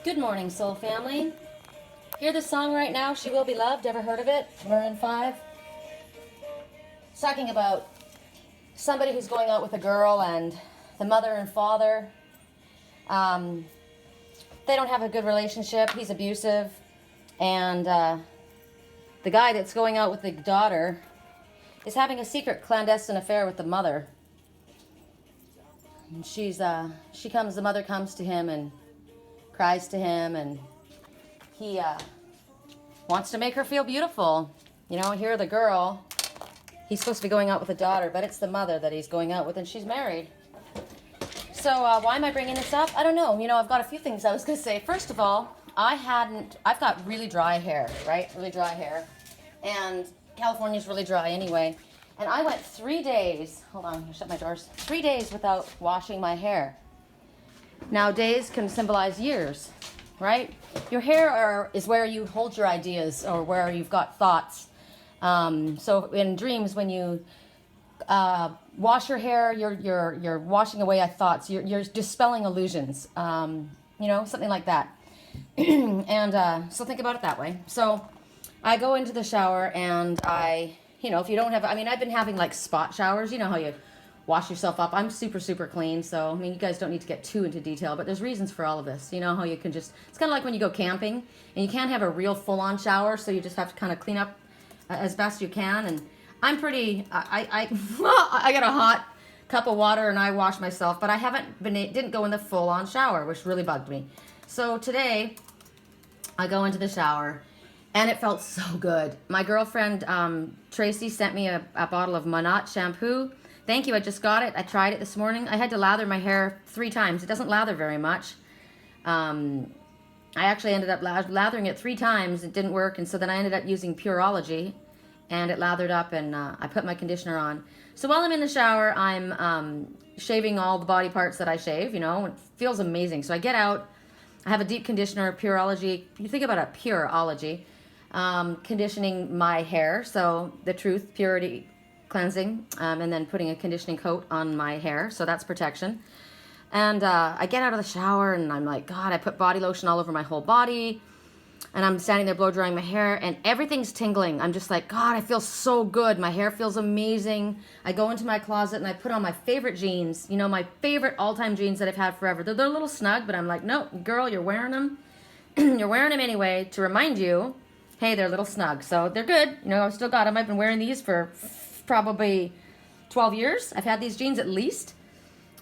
Good morning, soul family. Hear this song right now, She Will Be Loved. Ever heard of it? Maroon 5. It's talking about somebody who's going out with a girl and the mother and father. Um, they don't have a good relationship. He's abusive. And the guy that's going out with the daughter is having a secret clandestine affair with the mother. And the mother comes to him and cries to him, and he wants to make her feel beautiful. You know, here the girl, he's supposed to be going out with a daughter, but it's the mother that he's going out with, and she's married. So why am I bringing this up? I don't know. You know, I've got a few things I was going to say. First of all, I've got really dry hair, right? Really dry hair. And California's really dry anyway. And I went 3 days, hold on, I'll shut my doors, 3 days without washing my hair. Now, days can symbolize years, right? Your hair is where you hold your ideas or where you've got thoughts. So in dreams, when you wash your hair, you're washing away thoughts. You're dispelling illusions. Something like that. And so think about it that way. So I go into the shower and if you don't have, I've been having like spot showers. You know how you wash yourself up. I'm super, super clean. So, you guys don't need to get too into detail, but there's reasons for all of this. You know how you can it's kind of like when you go camping and you can't have a real full-on shower. So you just have to kind of clean up as best you can. And I'm pretty, I got a hot cup of water and I wash myself, but didn't go in the full-on shower, which really bugged me. So today I go into the shower and it felt so good. My girlfriend, Tracy, sent me a bottle of Monat shampoo. Thank you, I just got it. I tried it this morning. I had to lather my hair 3 times. It doesn't lather very much. I actually ended up lathering it 3 times. It didn't work, and so then I ended up using Pureology, and it lathered up, and I put my conditioner on. So while I'm in the shower, I'm shaving all the body parts that I shave, it feels amazing. So I get out, I have a deep conditioner, Pureology. You think about a Pureology, conditioning my hair, so the truth, purity, cleansing, and then putting a conditioning coat on my hair, so that's protection. And I get out of the shower and I'm like, God, I put body lotion all over my whole body, and I'm standing there blow drying my hair and everything's tingling. I'm just like, God, I feel so good. My hair feels amazing. I go into my closet and I put on my favorite jeans, my favorite all-time jeans that I've had forever. They're a little snug, but I'm like, no, girl, you're wearing them. You're wearing them anyway to remind you, hey, they're a little snug. So they're good. I've still got them. I've been wearing these for probably 12 years. I've had these jeans at least.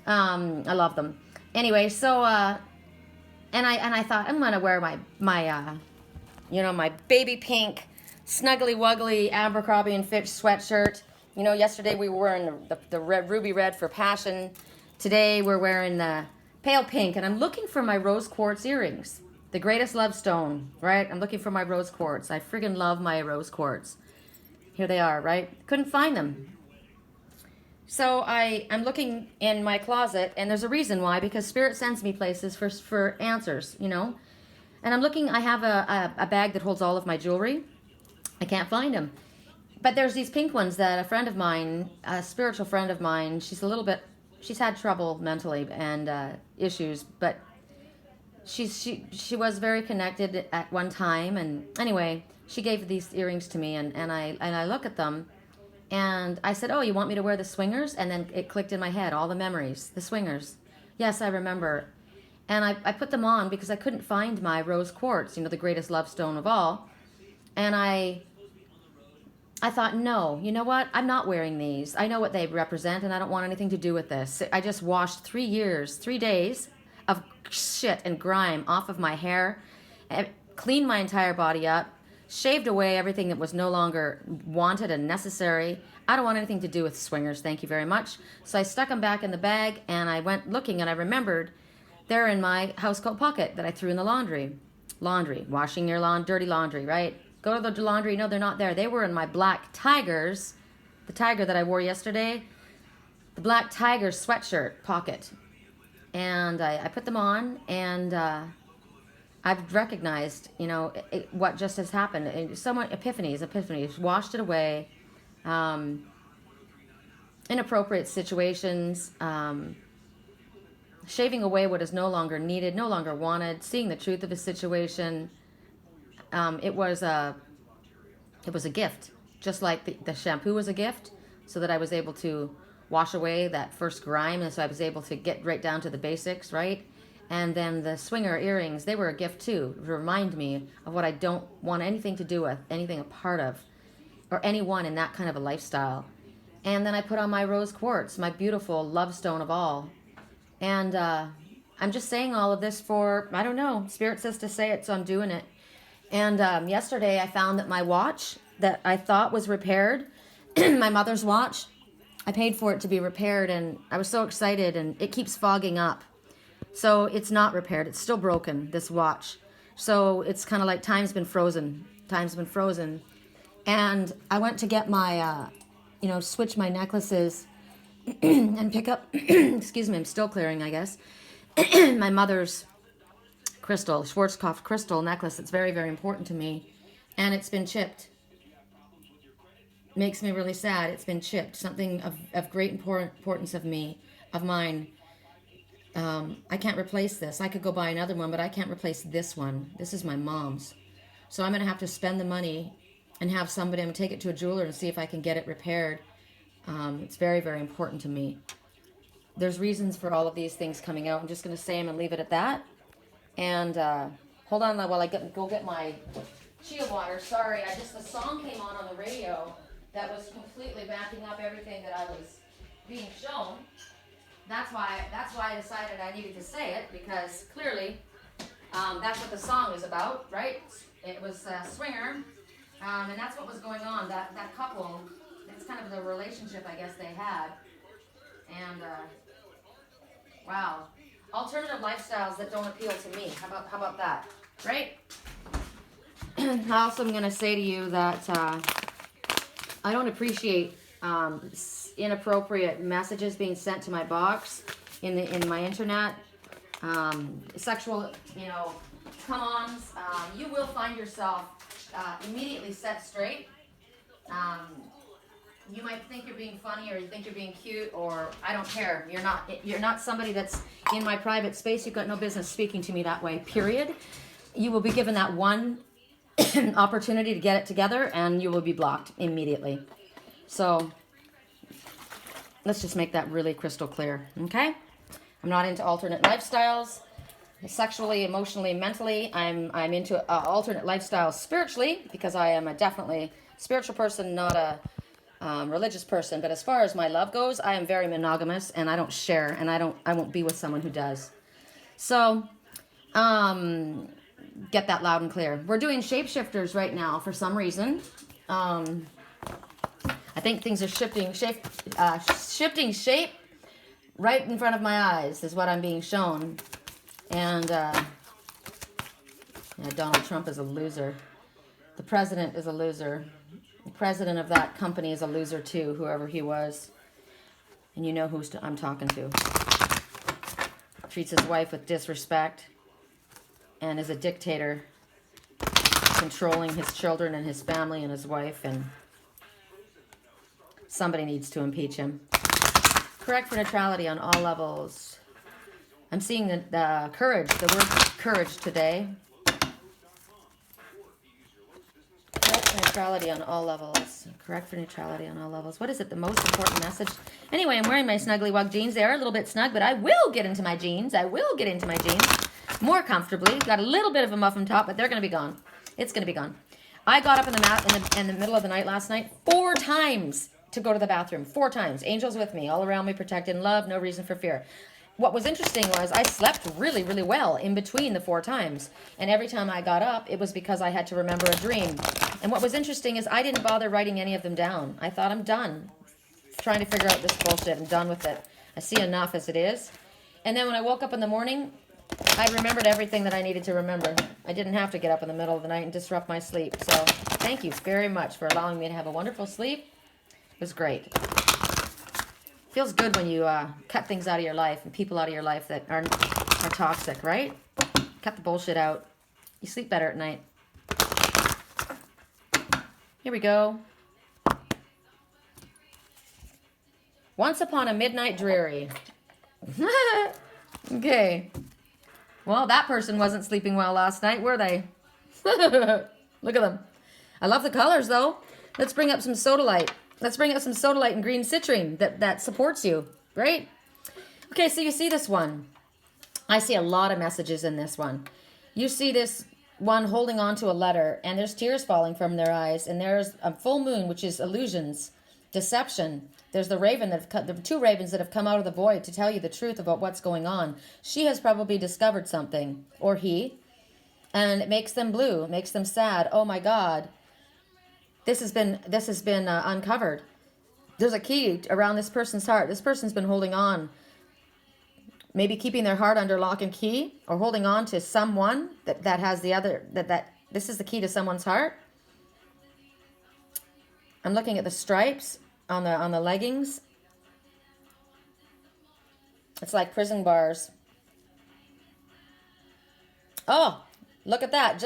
I love them. Anyway, so and I thought I'm gonna wear my my baby pink snuggly wuggly Abercrombie and Fitch sweatshirt. Yesterday we were wearing the red, ruby red for passion. Today we're wearing the pale pink, and I'm looking for my rose quartz earrings. The greatest love stone, right? I'm looking for my rose quartz. I friggin' love my rose quartz. Here they are, right? Couldn't find them. So I'm looking in my closet, and there's a reason why, because Spirit sends me places for answers, And I'm looking, I have a bag that holds all of my jewelry. I can't find them. But there's these pink ones that a friend of mine, a spiritual friend of mine, she's had trouble mentally and issues, but she was very connected at one time, and anyway, she gave these earrings to me, and I look at them, and I said, oh, you want me to wear the swingers? And then it clicked in my head, all the memories, the swingers. Yes, I remember. And I put them on because I couldn't find my rose quartz, the greatest love stone of all. And I thought, no, you know what? I'm not wearing these. I know what they represent, and I don't want anything to do with this. I just washed 3 days of shit and grime off of my hair, cleaned my entire body up, shaved away everything that was no longer wanted and necessary. I don't want anything to do with swingers, thank you very much. So I stuck them back in the bag, and I went looking, and I remembered they're in my housecoat pocket that I threw in the laundry. Laundry, washing your dirty laundry, right? Go to the laundry, no, they're not there. They were in my black Tigers, the tiger that I wore yesterday, the black Tiger sweatshirt pocket. And I put them on, and I've recognized, what just has happened. Somewhat epiphanies, washed it away. Inappropriate situations, shaving away what is no longer needed, no longer wanted, seeing the truth of his situation. It was a gift, just like the shampoo was a gift, so that I was able to wash away that first grime, and so I was able to get right down to the basics, right? And then the swinger earrings, they were a gift too, to remind me of what I don't want anything to do with, anything a part of, or anyone in that kind of a lifestyle. And then I put on my rose quartz, my beautiful love stone of all. And I'm just saying all of this for, I don't know, Spirit says to say it, so I'm doing it. And yesterday I found that my watch that I thought was repaired, my mother's watch, I paid for it to be repaired, and I was so excited, and it keeps fogging up. So it's not repaired. It's still broken, this watch. So it's kind of like time's been frozen. Time's been frozen. And I went to get my, switch my necklaces and pick up, excuse me, I'm still clearing, I guess, my mother's crystal, Schwarzkopf crystal necklace. It's very, very important to me. And it's been chipped. Makes me really sad. It's been chipped. Something of great importance of mine. I can't replace this. I could go buy another one, but I can't replace this one. This is my mom's. So I'm going to have to spend the money and have somebody, I'm going to take it to a jeweler and see if I can get it repaired. It's very, very important to me. There's reasons for all of these things coming out. I'm just going to say them and leave it at that. And hold on while I go get my chia water. Sorry, the song came on the radio that was completely backing up everything that I was being shown. That's why I decided I needed to say it, because clearly that's what the song is about, right? It was Swinger, and that's what was going on. That couple, it's kind of the relationship I guess they had. And wow, alternative lifestyles that don't appeal to me. How about that, right? Also, I'm going to say to you that I don't appreciate inappropriate messages being sent to my box in my internet, sexual, come-ons. You will find yourself immediately set straight. You might think you're being funny, or you think you're being cute, or I don't care. You're not somebody that's in my private space. You've got no business speaking to me that way, period. You will be given that one opportunity to get it together, and you will be blocked immediately. So let's just make that really crystal clear, okay? I'm not into alternate lifestyles, sexually, emotionally, mentally. I'm into alternate lifestyles spiritually, because I am a definitely spiritual person, not a religious person. But as far as my love goes, I am very monogamous, and I don't share, and I won't be with someone who does. So get that loud and clear. We're doing Shapeshifters right now for some reason. I think things are shifting shape right in front of my eyes is what I'm being shown. And Donald Trump is a loser. The president is a loser. The president of that company is a loser too, whoever he was. And you know who I'm talking to. Treats his wife with disrespect and is a dictator, controlling his children and his family and his wife, and somebody needs to impeach him. Correct for neutrality on all levels. I'm seeing the courage, the word courage today. Correct for neutrality on all levels. Correct for neutrality on all levels. What is it? The most important message? Anyway, I'm wearing my Snuggly Wug jeans. They are a little bit snug, but I will get into my jeans. More comfortably. Got a little bit of a muffin top, but they're going to be gone. It's going to be gone. I got up in the middle of the night last night 4 times to go to the bathroom. 4 times. Angels with me, all around me, protected in love, no reason for fear. What was interesting was I slept really, really well in between the 4 times. And every time I got up, it was because I had to remember a dream. And what was interesting is I didn't bother writing any of them down. I thought, I'm done trying to figure out this bullshit. I'm done with it. I see enough as it is. And then when I woke up in the morning, I remembered everything that I needed to remember. I didn't have to get up in the middle of the night and disrupt my sleep. So thank you very much for allowing me to have a wonderful sleep. It was great. Feels good when you cut things out of your life and people out of your life that are toxic, right? Cut the bullshit out. You sleep better at night. Here we go. Once upon a midnight dreary. Okay. Well, that person wasn't sleeping well last night, were they? Look at them. I love the colors, though. Let's bring up some sodalite. Let's bring up some sodalite and green citrine that supports you, right? Okay, so you see this one. I see a lot of messages in this one. You see this one holding on to a letter, and there's tears falling from their eyes, and there's a full moon, which is illusions, deception. There's the raven the two ravens that have come out of the void to tell you the truth about what's going on. She has probably discovered something, or he, and it makes them blue, it makes them sad. Oh my God, this has been uncovered. There's a key around this person's heart. This person's been holding on, maybe keeping their heart under lock and key, or holding on to someone that has the other, that this is the key to someone's heart. I'm looking at the stripes on the leggings. It's like prison bars. Oh, look at that.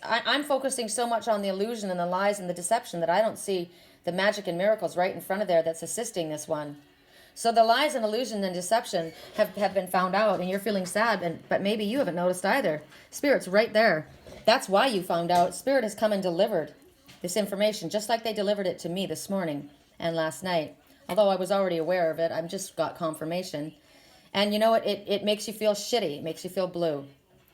I'm focusing so much on the illusion and the lies and the deception that I don't see the magic and miracles right in front of there that's assisting this one. So the lies and illusion and deception have been found out, and you're feeling sad, but maybe you haven't noticed either. Spirit's right there. That's why you found out. Spirit has come and delivered this information, just like they delivered it to me this morning and last night. Although I was already aware of it, I've just got confirmation. And you know what? It makes you feel shitty. It makes you feel blue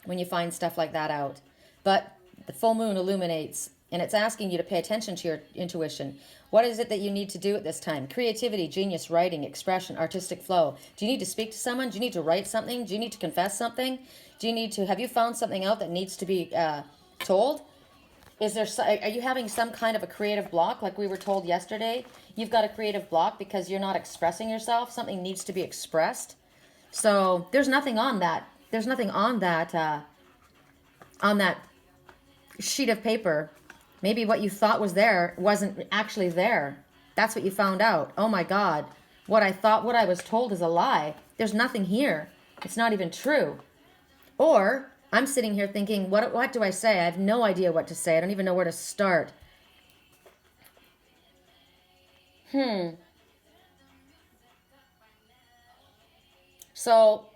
when you find stuff like that out. But the full moon illuminates, and it's asking you to pay attention to your intuition. What is it that you need to do at this time? Creativity, genius, writing, expression, artistic flow. Do you need to speak to someone? Do you need to write something? Do you need to confess something? Have you found something out that needs to be told? Are you having some kind of a creative block, like we were told yesterday? You've got a creative block because you're not expressing yourself. Something needs to be expressed. So there's nothing on that. There's nothing on that sheet of paper. Maybe what you thought was there wasn't actually there. That's what you found out. Oh my God. What I was told is a lie. There's nothing here. It's not even true. Or I'm sitting here thinking, what do I say? I have no idea what to say. I don't even know where to start. So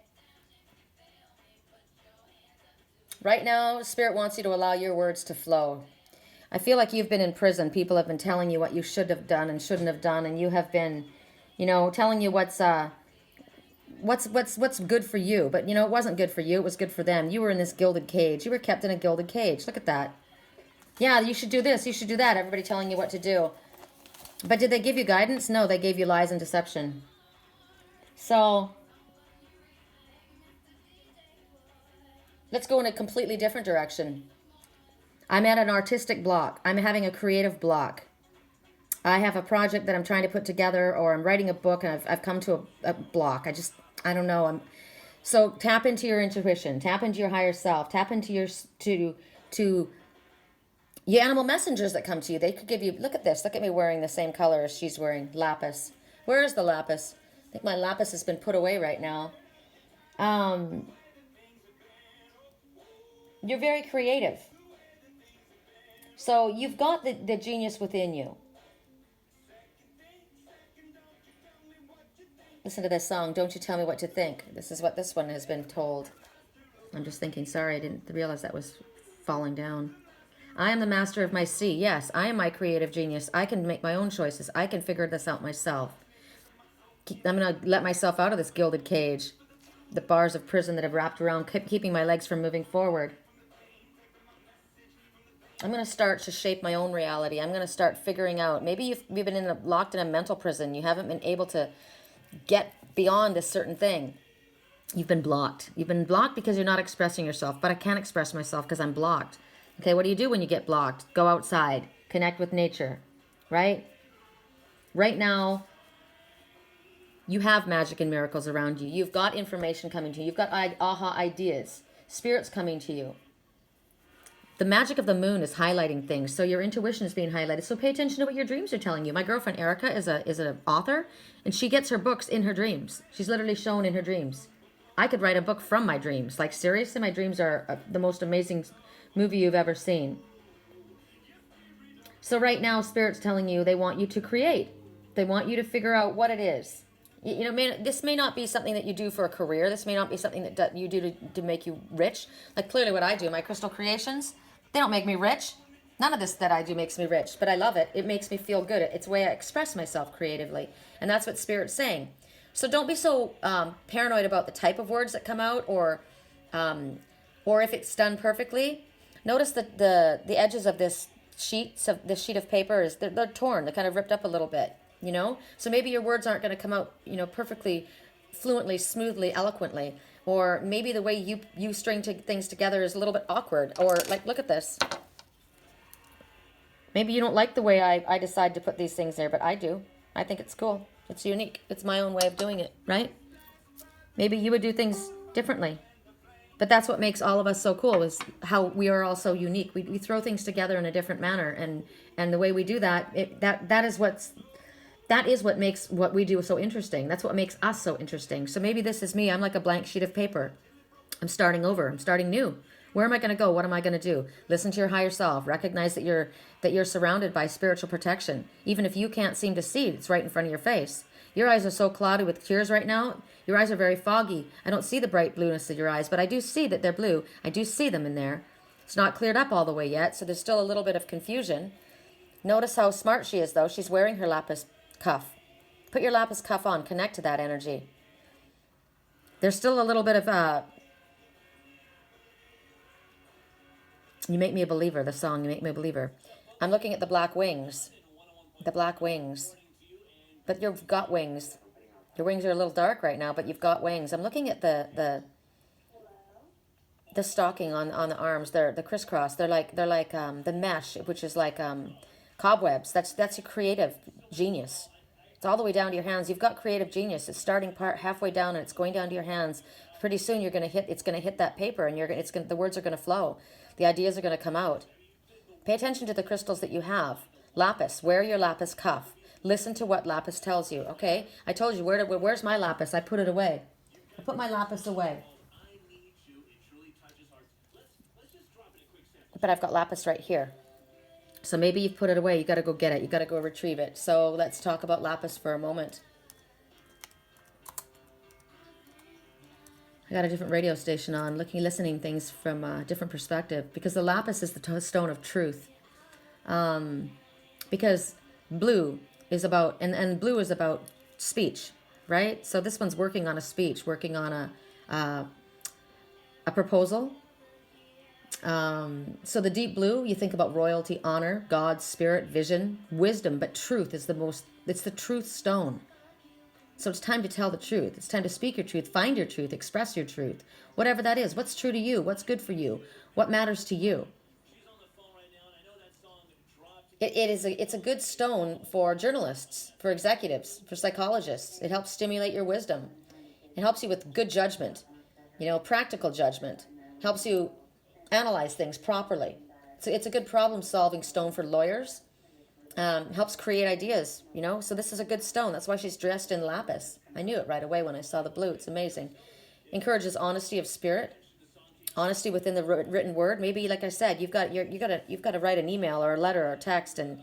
right now, Spirit wants you to allow your words to flow. I feel like you've been in prison. People have been telling you what you should have done and shouldn't have done, and you have been, telling you what's good for you. But it wasn't good for you. It was good for them. You were in this gilded cage. You were kept in a gilded cage. Look at that. Yeah, you should do this. You should do that. Everybody telling you what to do. But did they give you guidance? No, they gave you lies and deception. So let's go in a completely different direction. I'm at an artistic block. I'm having a creative block. I have a project that I'm trying to put together, or I'm writing a book, and I've come to a block. I don't know. So tap into your intuition. Tap into your higher self. Tap into your animal messengers that come to you. They could give you, look at this. Look at me wearing the same color as she's wearing, lapis. Where is the lapis? I think my lapis has been put away right now. You're very creative. So you've got the genius within you. Listen to this song, Don't You Tell Me What to Think. This is what this one has been told. I'm just thinking, sorry, I didn't realize that was falling down. I am the master of my sea. Yes, I am my creative genius. I can make my own choices. I can figure this out myself. I'm going to let myself out of this gilded cage. The bars of prison that have wrapped around, keeping my legs from moving forward. I'm going to start to shape my own reality. I'm going to start figuring out. Maybe you've been locked in a mental prison. You haven't been able to get beyond this certain thing. You've been blocked. You've been blocked because you're not expressing yourself. But I can't express myself because I'm blocked. Okay, what do you do when you get blocked? Go outside. Connect with nature. Right? Right now, you have magic and miracles around you. You've got information coming to you. You've got aha ideas. Spirits coming to you. The magic of the moon is highlighting things, so your intuition is being highlighted. So pay attention to what your dreams are telling you. My girlfriend Erica is an author, and she gets her books in her dreams. She's literally shown in her dreams. I could write a book from my dreams. Like, seriously, my dreams are the most amazing movie you've ever seen. So right now, Spirit's telling you they want you to create. They want you to figure out what it is. This may not be something that you do for a career. This may not be something that you do to make you rich. Like clearly what I do, my crystal creations, they don't make me rich. None of this that I do makes me rich, but I love it. It makes me feel good. It's the way I express myself creatively. And that's what Spirit's saying. So don't be so paranoid about the type of words that come out or if it's done perfectly. Notice that the edges of this sheet of paper, they're torn. They're kind of ripped up a little bit, So maybe your words aren't going to come out, perfectly, fluently, smoothly, eloquently. Or maybe the way you string things together is a little bit awkward. Or like, look at this. Maybe you don't like the way I decide to put these things there, but I do. I think it's cool. It's unique. It's my own way of doing it, right? Maybe you would do things differently. But that's what makes all of us so cool, is how we are all so unique. We throw things together in a different manner. And the way we do that, that is what makes what we do so interesting. That's what makes us so interesting. So maybe this is me. I'm like a blank sheet of paper. I'm starting over. I'm starting new. Where am I going to go? What am I going to do? Listen to your higher self. Recognize that you're surrounded by spiritual protection. Even if you can't seem to see, it's right in front of your face. Your eyes are so clouded with tears right now. Your eyes are very foggy. I don't see the bright blueness of your eyes, but I do see that they're blue. I do see them in there. It's not cleared up all the way yet, so there's still a little bit of confusion. Notice how smart she is, though. She's wearing her lapis cuff. Put your lapis cuff on. Connect to that energy. There's still a little bit of You Make Me a Believer, the song You Make Me a Believer. I'm looking at the black wings. The black wings. But you've got wings. Your wings are a little dark right now, but you've got wings. I'm looking at the stocking on the arms. They're the crisscross. They're like the mesh, which is like cobwebs. That's your creative genius. It's all the way down to your hands. You've got creative genius. It's starting part halfway down and it's going down to your hands. Pretty soon it's going to hit that paper, and the words are going to flow. The ideas are going to come out. Pay attention to the crystals that you have. Lapis. Wear your lapis cuff. Listen to what lapis tells you. Okay? I told you, where's my lapis? I put it away. I put my lapis away. But I've got lapis right here. So maybe you've put it away. You got to go get it. You got to go retrieve it. So let's talk about lapis for a moment. I got a different radio station on, listening things from a different perspective, because the lapis is the stone of truth. Because blue is about, and blue is about speech, right? So this one's working on a speech, working on a proposal. So the deep blue, you think about royalty, honor, God, spirit, vision, wisdom, but truth is it's the truth stone. So it's time to tell the truth. It's time to speak your truth, find your truth, express your truth. Whatever that is, what's true to you, what's good for you, what matters to you. It's a good stone for journalists, for executives, for psychologists. It helps stimulate your wisdom. It helps you with good judgment, practical judgment. Helps you analyze things properly. So it's a good problem-solving stone for lawyers. Helps create ideas, So this is a good stone. That's why she's dressed in lapis. I knew it right away when I saw the blue. It's amazing. Encourages honesty of spirit, honesty within the written word. Maybe, like I said, you've got to write an email or a letter or a text, and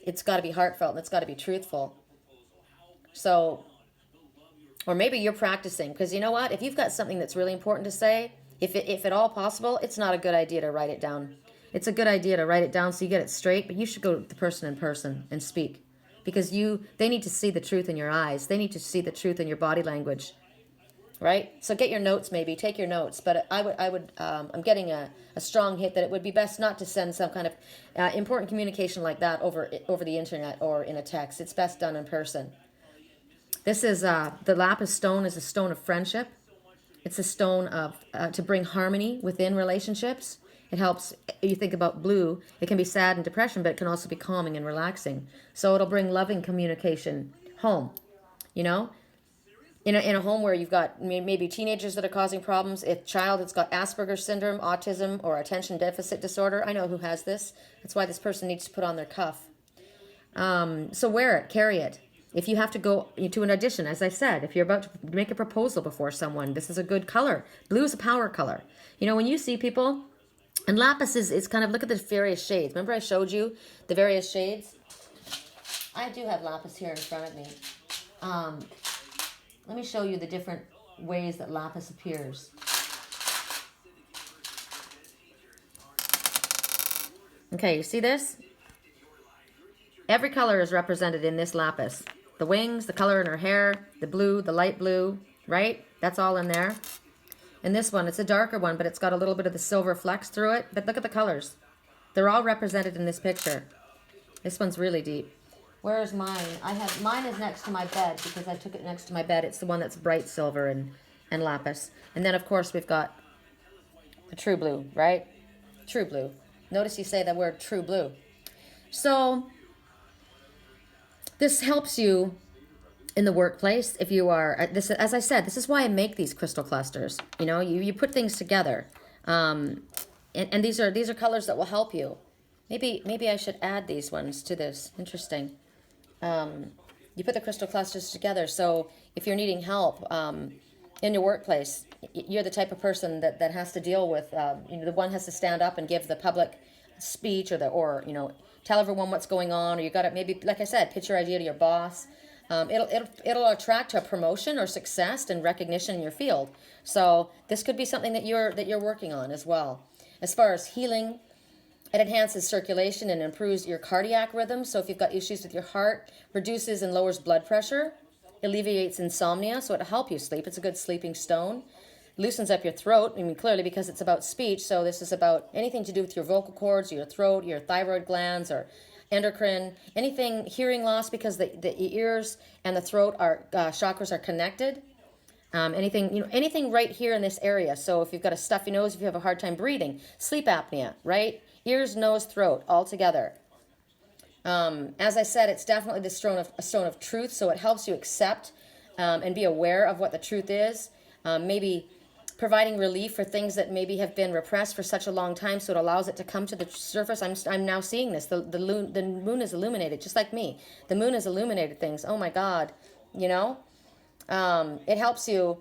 it's got to be heartfelt and it's got to be truthful. So, or maybe you're practicing, because you know what? If you've got something that's really important to say, if at all possible, it's not a good idea to write it down. It's a good idea to write it down so you get it straight, but you should go to the person in person and speak, because they need to see the truth in your eyes. They need to see the truth in your body language, right? So get your notes, maybe take your notes. But I'm getting a strong hit that it would be best not to send some kind of important communication like that over the internet or in a text. It's best done in person. This is the lapis stone is a stone of friendship. It's a stone of to bring harmony within relationships. It helps, you think about blue, it can be sad and depression, but it can also be calming and relaxing. So it'll bring loving communication home, In a home where you've got maybe teenagers that are causing problems, a child that's got Asperger's syndrome, autism, or attention deficit disorder. I know who has this. That's why this person needs to put on their cuff. So wear it, carry it. If you have to go to an audition, as I said, if you're about to make a proposal before someone, this is a good color. Blue is a power color. When you see people, and lapis is kind of, look at the various shades. Remember I showed you the various shades? I do have lapis here in front of me. Let me show you the different ways that lapis appears. Okay, you see this? Every color is represented in this lapis. The wings, the color in her hair, the blue, the light blue, right? That's all in there. And this one, it's a darker one, but it's got a little bit of the silver flecks through it. But look at the colors. They're all represented in this picture. This one's really deep. Where is mine? Mine is next to my bed because I took it next to my bed. It's the one that's bright silver and lapis. And then, of course, we've got the true blue, right? True blue. Notice you say the word true blue. So this helps you in the workplace if you are, this, as I said, this is why I make these crystal clusters. You know, you put things together. And these are colors that will help you. Maybe I should add these ones to this. Interesting. You put the crystal clusters together. So if you're needing help in your workplace, you're the type of person that has to deal with, the one has to stand up and give the public speech or tell everyone what's going on, or you got to maybe, like I said, pitch your idea to your boss. It'll attract a promotion or success and recognition in your field. So this could be something that you're working on as well. As far as healing, it enhances circulation and improves your cardiac rhythm. So if you've got issues with your heart, reduces and lowers blood pressure, alleviates insomnia, so it'll help you sleep. It's a good sleeping stone. Loosens up your throat, clearly because it's about speech. So this is about anything to do with your vocal cords, your throat, your thyroid glands, or endocrine, anything, hearing loss, because the ears and the throat chakras are connected. Anything right here in this area. So if you've got a stuffy nose, if you have a hard time breathing, sleep apnea, right? Ears, nose, throat, all together. As I said, it's definitely a stone of truth, so it helps you accept and be aware of what the truth is. Maybe providing relief for things that maybe have been repressed for such a long time, so it allows it to come to the surface. I'm now seeing this. The moon is illuminated, just like me. The moon has illuminated things. Oh my God, it helps you.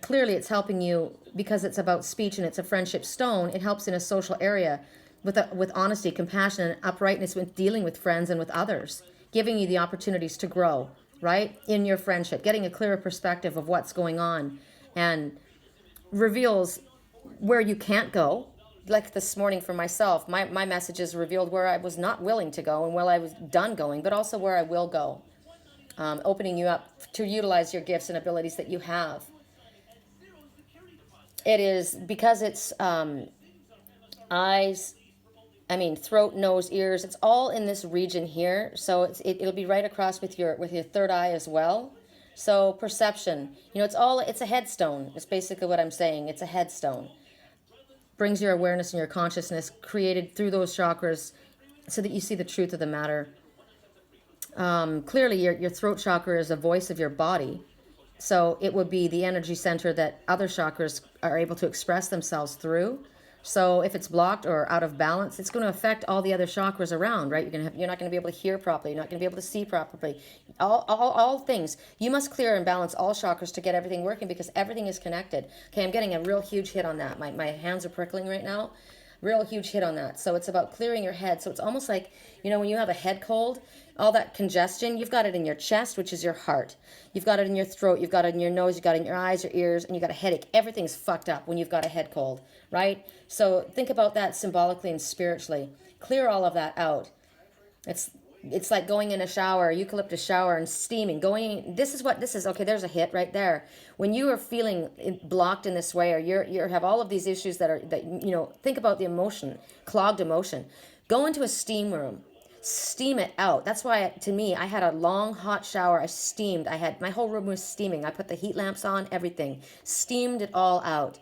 Clearly, it's helping you because it's about speech and it's a friendship stone. It helps in a social area with honesty, compassion, and uprightness with dealing with friends and with others, giving you the opportunities to grow, right, in your friendship, getting a clearer perspective of what's going on, and reveals where you can't go. Like this morning for myself, my messages revealed where I was not willing to go and where I was done going, but also where I will go, opening you up to utilize your gifts and abilities that you have. It is because it's eyes, throat, nose, ears. It's all in this region here. So it'll be right across with your third eye as well. So perception, it's a headstone. It's basically what I'm saying. It's a headstone. Brings your awareness and your consciousness created through those chakras so that you see the truth of the matter. Clearly, your throat chakra is a voice of your body. So it would be the energy center that other chakras are able to express themselves through. So if it's blocked or out of balance, it's going to affect all the other chakras around, right? You're not going to be able to hear properly. You're not going to be able to see properly. All things. You must clear and balance all chakras to get everything working because everything is connected. Okay, I'm getting a real huge hit on that. My hands are prickling right now. Real huge hit on that. So it's about clearing your head. So it's almost like, when you have a head cold, all that congestion, you've got it in your chest, which is your heart. You've got it in your throat. You've got it in your nose. You've got it in your eyes, your ears, and you've got a headache. Everything's fucked up when you've got a head cold, right? So think about that symbolically and spiritually. Clear all of that out. It's like going in a shower, a eucalyptus shower, and steaming. This is what this is. Okay, there's a hit right there. When you are feeling blocked in this way, or you have all of these issues think about the emotion, clogged emotion. Go into a steam room. Steam it out. That's why, to me, I had a long, hot shower. I steamed. My whole room was steaming. I put the heat lamps on, everything. Steamed it all out.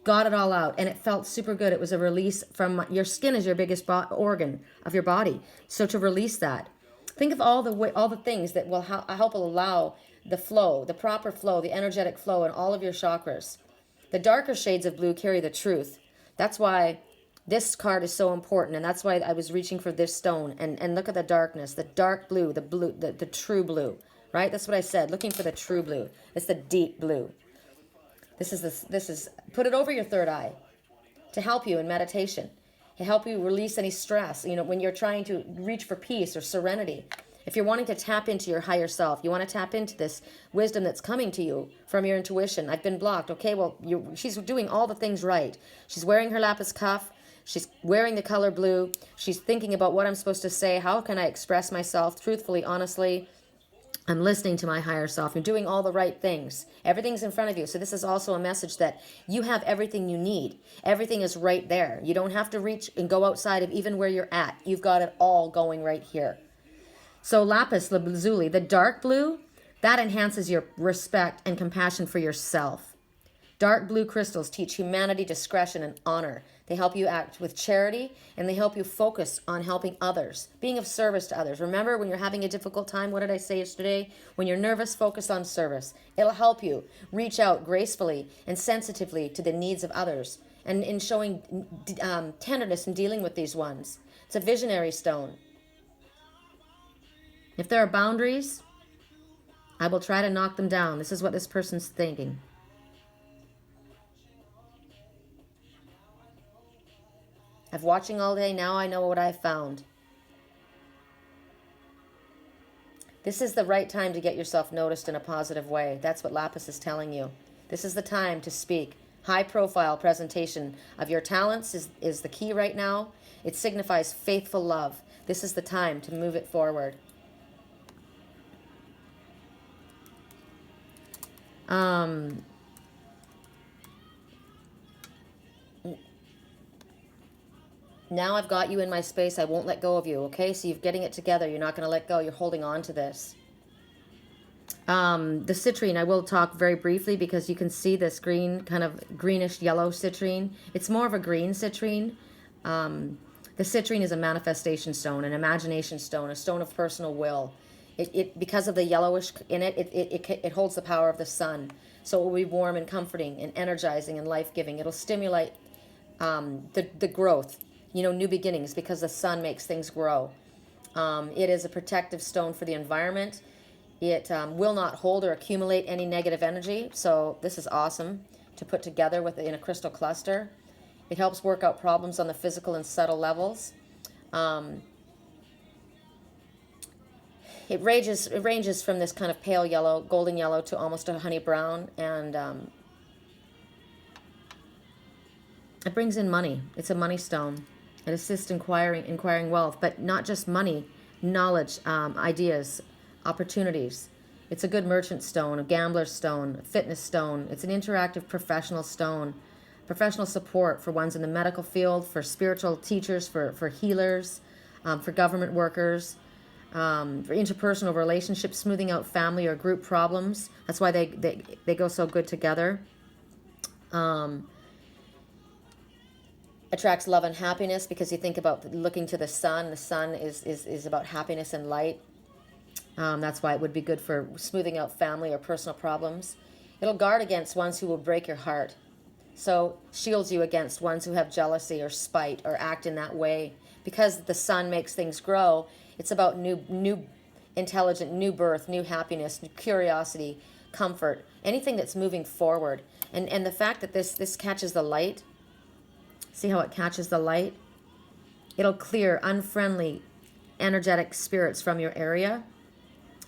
Got it all out, and it felt super good. It was a release from your skin is your biggest organ of your body. So to release that, think of all the things that will help allow the flow, the proper flow, the energetic flow in all of your chakras. The darker shades of blue carry the truth. That's why this card is so important, and that's why I was reaching for this stone. And look at the darkness, the dark blue, the true blue, right? That's what I said. Looking for the true blue. It's the deep blue. This is put it over your third eye to help you in meditation, to help you release any stress. When you're trying to reach for peace or serenity, If you're wanting to tap into your higher self, you want to tap into this wisdom that's coming to you from your intuition. I've been blocked. Okay, well, she's doing all the things right. She's wearing her lapis cuff. She's wearing the color blue. She's thinking about what I'm supposed to say. How can I express myself truthfully, honestly? I'm listening to my higher self. You're doing all the right things. Everything's in front of you. So this is also a message that you have everything you need. Everything is right there. You don't have to reach and go outside of even where you're at. You've got it all going right here. So lapis lazuli, the dark blue, that enhances your respect and compassion for yourself. Dark blue crystals teach humanity, discretion, and honor. They help you act with charity, and they help you focus on helping others, being of service to others. Remember, when you're having a difficult time, what did I say yesterday? When you're nervous, focus on service. It'll help you reach out gracefully and sensitively to the needs of others, and in showing tenderness in dealing with these ones. It's a visionary stone. If there are boundaries, I will try to knock them down. This is what this person's thinking. I've watching all day, now I know what I've found. This is the right time to get yourself noticed in a positive way. That's what Lapis is telling you. This is the time to speak. High profile presentation of your talents is the key right now. It signifies faithful love. This is the time to move it forward. Now I've got you in my space. I won't let go of you, okay? So you're getting it together. You're not going to let go. You're holding on to this. The citrine, I will talk very briefly because you can see this green, kind of greenish yellow citrine. It's more of a green citrine. The citrine is a manifestation stone, an imagination stone, a stone of personal will. It because of the yellowish in it, it holds the power of the sun. So it will be warm and comforting and energizing and life-giving. It'll stimulate the growth, new beginnings, because the sun makes things grow. It is a protective stone for the environment. It will not hold or accumulate any negative energy. So this is awesome to put together in a crystal cluster. It helps work out problems on the physical and subtle levels. It ranges from this kind of pale yellow, golden yellow, to almost a honey brown, and it brings in money. It's a money stone. It assists inquiring wealth, but not just money, knowledge, ideas, opportunities. It's a good merchant stone, a gambler stone, a fitness stone. It's an interactive professional stone, professional support for ones in the medical field, for spiritual teachers, for healers, for government workers, for interpersonal relationships, smoothing out family or group problems. That's why they go so good together. Attracts love and happiness, because you think about looking to the sun. The sun is about happiness and light. That's why it would be good for smoothing out family or personal problems. It'll guard against ones who will break your heart. So shields you against ones who have jealousy or spite or act in that way. Because the sun makes things grow, it's about new intelligent, new birth, new happiness, new curiosity, comfort, anything that's moving forward. And the fact that this catches the light, see how it catches the light? It'll clear unfriendly, energetic spirits from your area,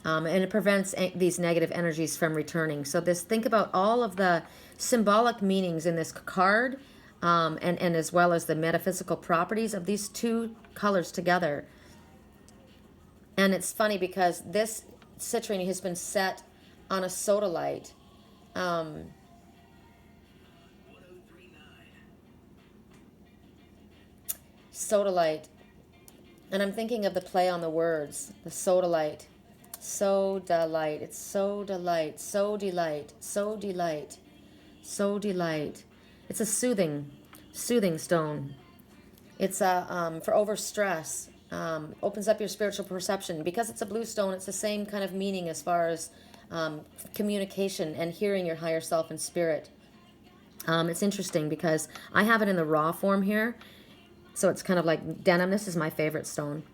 and it prevents these negative energies from returning. So think about all of the symbolic meanings in this card, and as well as the metaphysical properties of these two colors together. And it's funny because this citrine has been set on a sodalite. Sodalite. And I'm thinking of the play on the words, the sodalite. Sodalite. It's so delight, so delight, so delight, so delight. It's a soothing stone. It's for overstress. Opens up your spiritual perception. Because it's a blue stone, it's the same kind of meaning as far as communication and hearing your higher self and spirit. It's interesting because I have it in the raw form here. So it's kind of like denim. This is my favorite stone.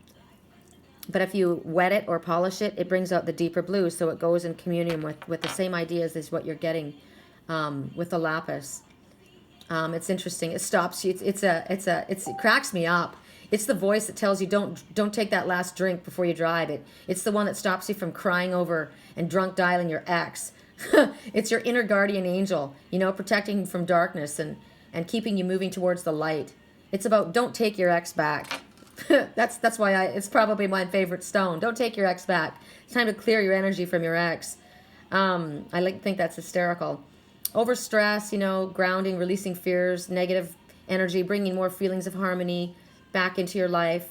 But if you wet it or polish it, it brings out the deeper blue. So it goes in communion with the same ideas as what you're getting with the lapis. It's interesting. It stops you. It cracks me up. It's the voice that tells you don't take that last drink before you drive. It's the one that stops you from crying over and drunk dialing your ex. It's your inner guardian angel, protecting you from darkness and keeping you moving towards the light. It's about don't take your ex back. That's why it's probably my favorite stone. Don't take your ex back. It's time to clear your energy from your ex. Think that's hysterical. Overstress, grounding, releasing fears, negative energy, bringing more feelings of harmony back into your life.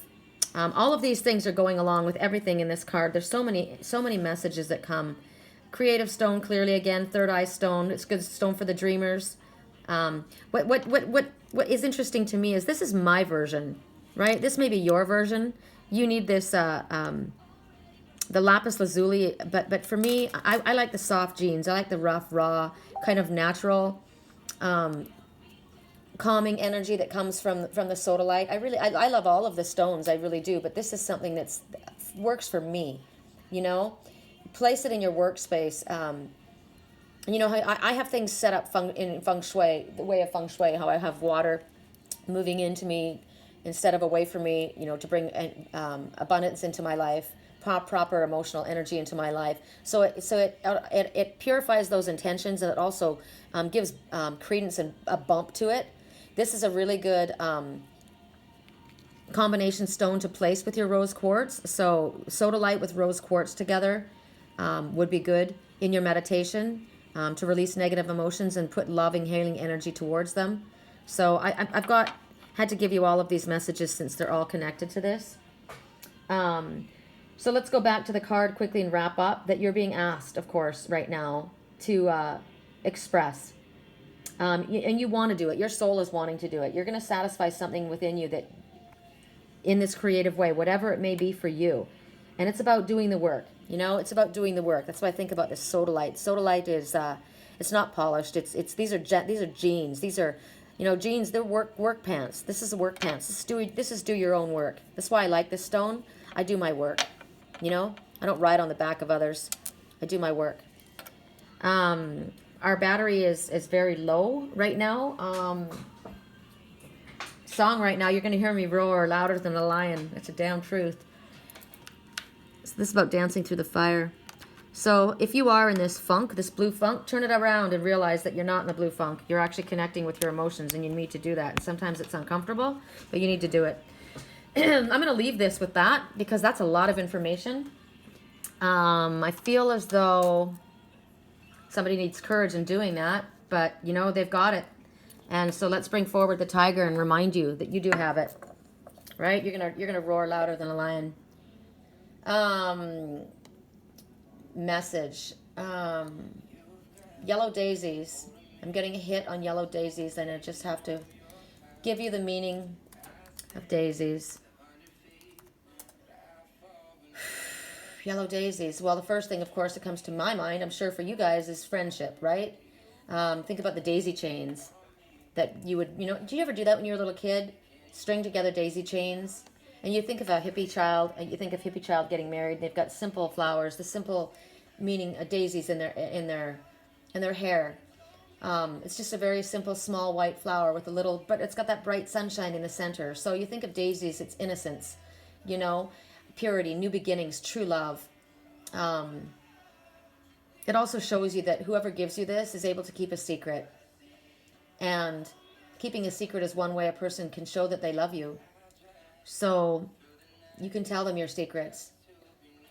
All of these things are going along with everything in this card. There's so many messages that come. Creative stone, clearly again, third eye stone. It's good stone for the dreamers. What is interesting to me is this is my version, right? This may be your version. You need this the lapis lazuli, but for me, I like the soft genes. I like the rough, raw, kind of natural, calming energy that comes from the sodalite. I love all of the stones, I really do, but this is something that works for me, Place it in your workspace. I have things set up in feng shui, the way of feng shui, how I have water moving into me instead of away from me, to bring abundance into my life, proper emotional energy into my life. So it purifies those intentions, and it also gives credence and a bump to it. This is a really good combination stone to place with your rose quartz. So sodalite with rose quartz together would be good in your meditation to release negative emotions and put loving, healing energy towards them. So I've had to give you all of these messages since they're all connected to this. So let's go back to the card quickly and wrap up that you're being asked, of course, right now to express. And you want to do it. Your soul is wanting to do it. You're going to satisfy something within you that, in this creative way, whatever it may be for you. And it's about doing the work. It's about doing the work. That's what I think about this sodalite. Sodalite is, it's not polished. These are jeans. These are, jeans. They're work pants. This is work pants. This is do your own work. That's why I like this stone. I do my work. I don't ride on the back of others. I do my work. Our battery is very low right now. Song right now, you're going to hear me roar louder than a lion. That's a damn truth. So this is about dancing through the fire. So if you are in this funk, this blue funk, turn it around and realize that you're not in the blue funk. You're actually connecting with your emotions, and you need to do that. And sometimes it's uncomfortable, but you need to do it. I'm going to leave this with that because that's a lot of information. I feel as though somebody needs courage in doing that, but they've got it. And so let's bring forward the tiger and remind you that you do have it. Right? You're gonna roar louder than a lion. Message. Yellow daisies. I'm getting a hit on yellow daisies, and I just have to give you the meaning of daisies. Yellow daisies. Well, the first thing, of course, that comes to my mind, I'm sure for you guys, is friendship, right? Think about the daisy chains that you would, do you ever do that when you were a little kid? String together daisy chains? And you think of a hippie child, and you think of hippie child getting married. They've got simple flowers, the simple meaning of daisies in their hair. It's just a very simple, small white flower with a little, but it's got that bright sunshine in the center. So you think of daisies, it's innocence, purity, new beginnings, true love. It also shows you that whoever gives you this is able to keep a secret. And keeping a secret is one way a person can show that they love you. So you can tell them your secrets.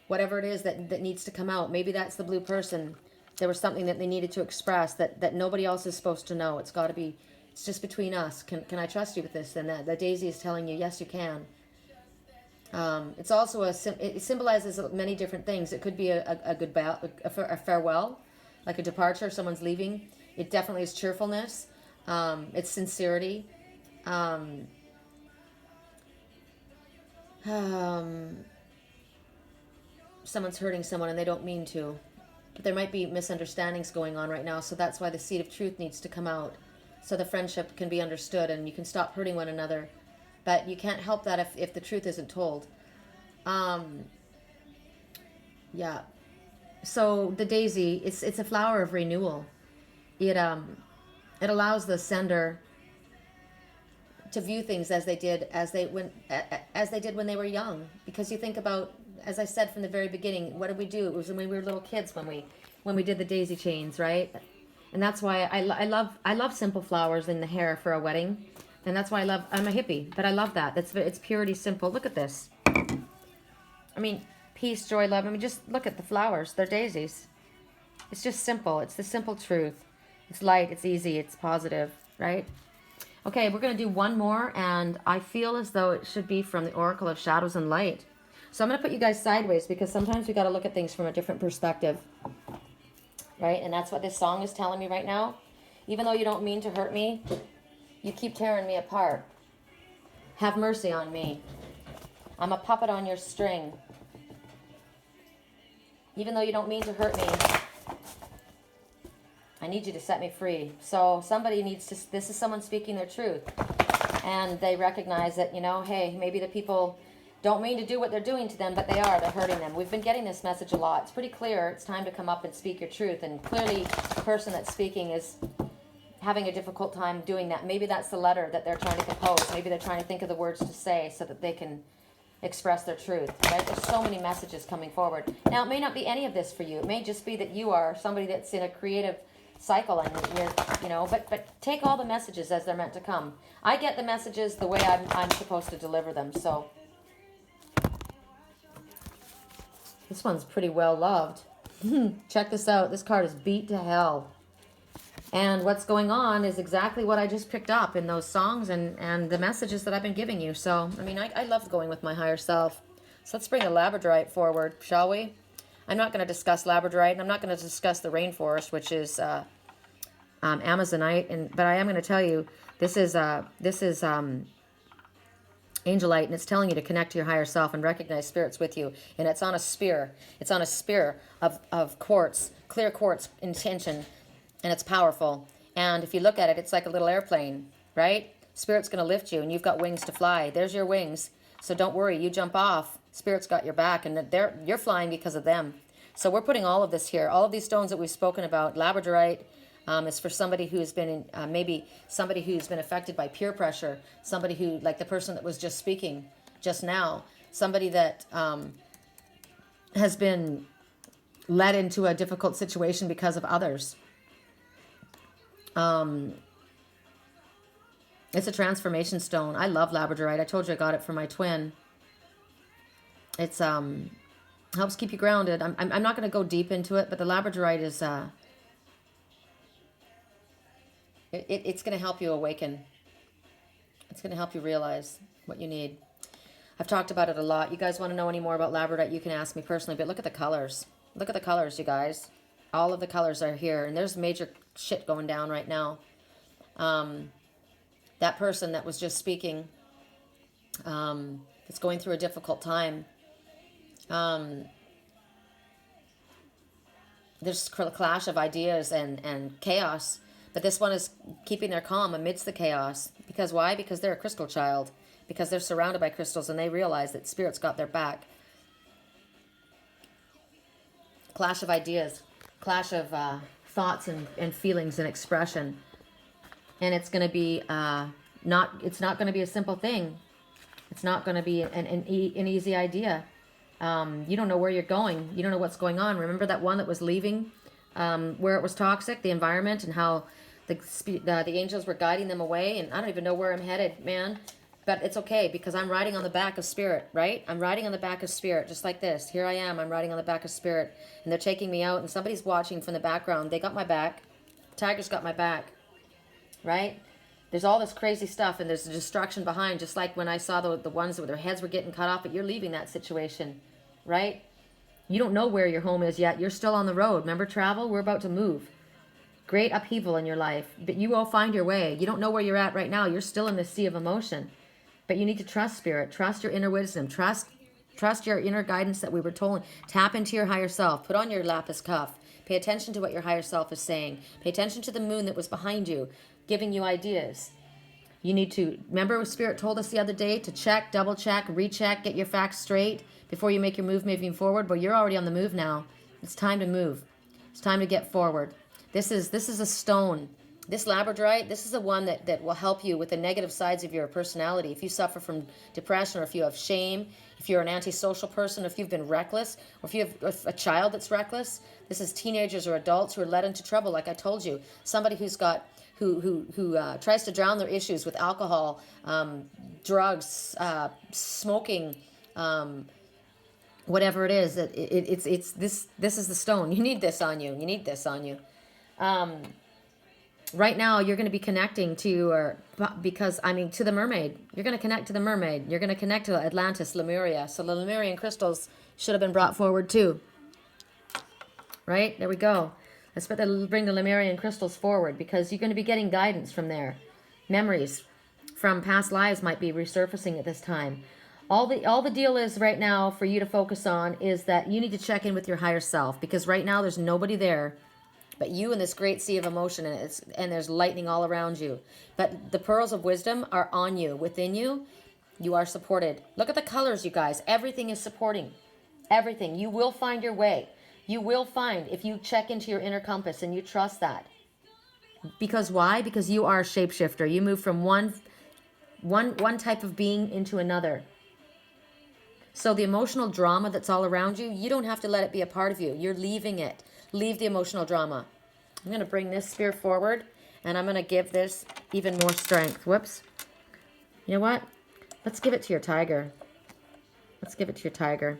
Whatever it is that needs to come out. Maybe that's the blue person. There was something that they needed to express that nobody else is supposed to know. It's got to be, it's just between us. Can I trust you with this? And the daisy is telling you, yes, you can. It's also it symbolizes many different things. It could be a goodbye, a farewell, like a departure, someone's leaving. It definitely is cheerfulness. It's sincerity. Someone's hurting someone and they don't mean to. But there might be misunderstandings going on right now, so that's why the seed of truth needs to come out, so the friendship can be understood and you can stop hurting one another. But you can't help that if the truth isn't told. Yeah. So the daisy, it's a flower of renewal. It allows the sender to view things as they did when they were young. Because you think about, as I said from the very beginning, what did we do? It was when we were little kids when we did the daisy chains, right? And that's why I love simple flowers in the hair for a wedding. And that's why I'm a hippie, but I love that. It's purity, simple. Look at this. I mean, peace, joy, love. I mean, just look at the flowers. They're daisies. It's just simple. It's the simple truth. It's light. It's easy. It's positive, right? Okay, we're going to do one more, and I feel as though it should be from the Oracle of Shadows and Light. So I'm going to put you guys sideways, because sometimes we got to look at things from a different perspective, right? And that's what this song is telling me right now. Even though you don't mean to hurt me, you keep tearing me apart. Have mercy on me. I'm a puppet on your string. Even though you don't mean to hurt me, I need you to set me free. So somebody needs to, this is someone speaking their truth. And they recognize that, you know, hey, maybe the people don't mean to do what they're doing to them, but they're hurting them. We've been getting this message a lot. It's pretty clear. It's time to come up and speak your truth. And clearly the person that's speaking is having a difficult time doing that. Maybe that's the letter that they're trying to compose. Maybe they're trying to think of the words to say so that they can express their truth, right? There's so many messages coming forward. Now, it may not be any of this for you. It may just be that you are somebody that's in a creative cycle, and you're, you know, but take all the messages as they're meant to come. I get the messages the way I'm supposed to deliver them. So this one's pretty well loved. Check this out. This card is beat to hell. And what's going on is exactly what I just picked up in those songs and the messages that I've been giving you. So, I mean, I love going with my higher self. So let's bring a labradorite forward, shall we? I'm not going to discuss labradorite, and I'm not going to discuss the rainforest, which is amazonite. But I am going to tell you, this is angelite, and it's telling you to connect to your higher self and recognize spirits with you. And it's on a spear. It's on a spear of quartz, clear quartz intention. And it's powerful. And if you look at it, it's like a little airplane, right? Spirit's going to lift you, and you've got wings to fly. There's your wings. So don't worry. You jump off. Spirit's got your back, and you're flying because of them. So we're putting all of this here. All of these stones that we've spoken about. Labradorite is for somebody who's been maybe somebody who's been affected by peer pressure. Somebody who, like the person that was just speaking just now. Somebody that has been led into a difficult situation because of others. It's a transformation stone. I love labradorite. I told you I got it for my twin. It's helps keep you grounded. I'm not going to go deep into it, but the labradorite is it's going to help you awaken. It's going to help you realize what you need. I've talked about it a lot. You guys want to know any more about labradorite, you can ask me personally, but look at the colors. Look at the colors, you guys. All of the colors are here, and there's major shit going down right now. That person that was just speaking, is going through a difficult time. There's a clash of ideas and chaos, but this one is keeping their calm amidst the chaos. Because why? Because they're a crystal child. Because they're surrounded by crystals, and they realize that Spirit's got their back. Clash of ideas. Clash of thoughts and feelings and expression. And it's going to be it's not going to be a simple thing. It's not going to be an easy idea. You don't know where you're going. You don't know what's going on. Remember that one that was leaving where it was toxic, the environment, and how the angels were guiding them away? And I don't even know where I'm headed, man. But it's okay, because I'm riding on the back of Spirit, right? I'm riding on the back of Spirit, just like this. Here I am. I'm riding on the back of Spirit. And they're taking me out, and somebody's watching from the background. They got my back. Tiger's got my back, right? There's all this crazy stuff, and there's a destruction behind, just like when I saw the ones where their heads were getting cut off, but you're leaving that situation, right? You don't know where your home is yet. You're still on the road. Remember, travel? We're about to move. Great upheaval in your life, but you will find your way. You don't know where you're at right now. You're still in the sea of emotion. But you need to trust Spirit, trust your inner wisdom, trust your inner guidance that we were told. Tap into your higher self. Put on your lapis cuff. Pay attention to what your higher self is saying. Pay attention to the moon that was behind you, giving you ideas. You need to, remember what Spirit told us the other day, to check, double check, recheck, get your facts straight before you make your move moving forward. Well, you're already on the move now. It's time to move. It's time to get forward. This is a stone. This labradorite, this is the one that will help you with the negative sides of your personality. If you suffer from depression, or if you have shame, if you're an antisocial person, if you've been reckless, or if you have a child that's reckless, this is teenagers or adults who are led into trouble, like I told you. Somebody who's got, who tries to drown their issues with alcohol, drugs, smoking, whatever it is. It's this is the stone. You need this on you. You need this on you. Right now, you're going to be connecting to, to the mermaid. You're going to connect to the mermaid. You're going to connect to Atlantis, Lemuria. So the Lemurian crystals should have been brought forward too. Right? There we go. Let's bring the Lemurian crystals forward, because you're going to be getting guidance from there. Memories from past lives might be resurfacing at this time. All the deal is right now for you to focus on is that you need to check in with your higher self, because right now there's nobody there but you in this great sea of emotion, and there's lightning all around you. But the pearls of wisdom are on you, within you. You are supported. Look at the colors, you guys. Everything is supporting. Everything. You will find your way. You will find, if you check into your inner compass and you trust that. Because why? Because you are a shapeshifter. You move from one type of being into another. So the emotional drama that's all around you, you don't have to let it be a part of you. You're leaving it. Leave the emotional drama. I'm going to bring this spear forward, and I'm going to give this even more strength. Whoops. You know what? Let's give it to your tiger. Let's give it to your tiger.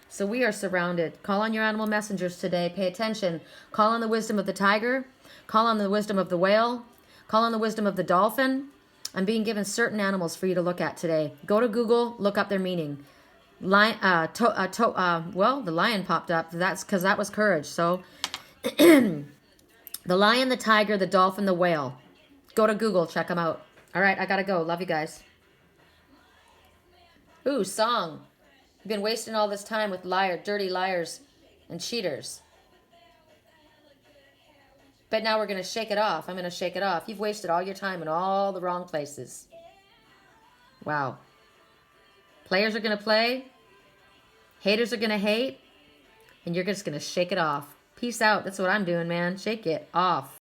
So we are surrounded. Call on your animal messengers today. Pay attention. Call on the wisdom of the tiger. Call on the wisdom of the whale. Call on the wisdom of the dolphin. I'm being given certain animals for you to look at today. Go to Google. Look up their meaning. Well, the lion popped up. That's because that was courage. So the lion, the tiger, the dolphin, the whale. Go to Google. Check them out. All right, I got to go. Love you guys. Ooh, song. You've been wasting all this time with dirty liars and cheaters. But now we're going to shake it off. I'm going to shake it off. You've wasted all your time in all the wrong places. Wow. Players are going to play. Haters are going to hate. And you're just going to shake it off. Peace out. That's what I'm doing, man. Shake it off.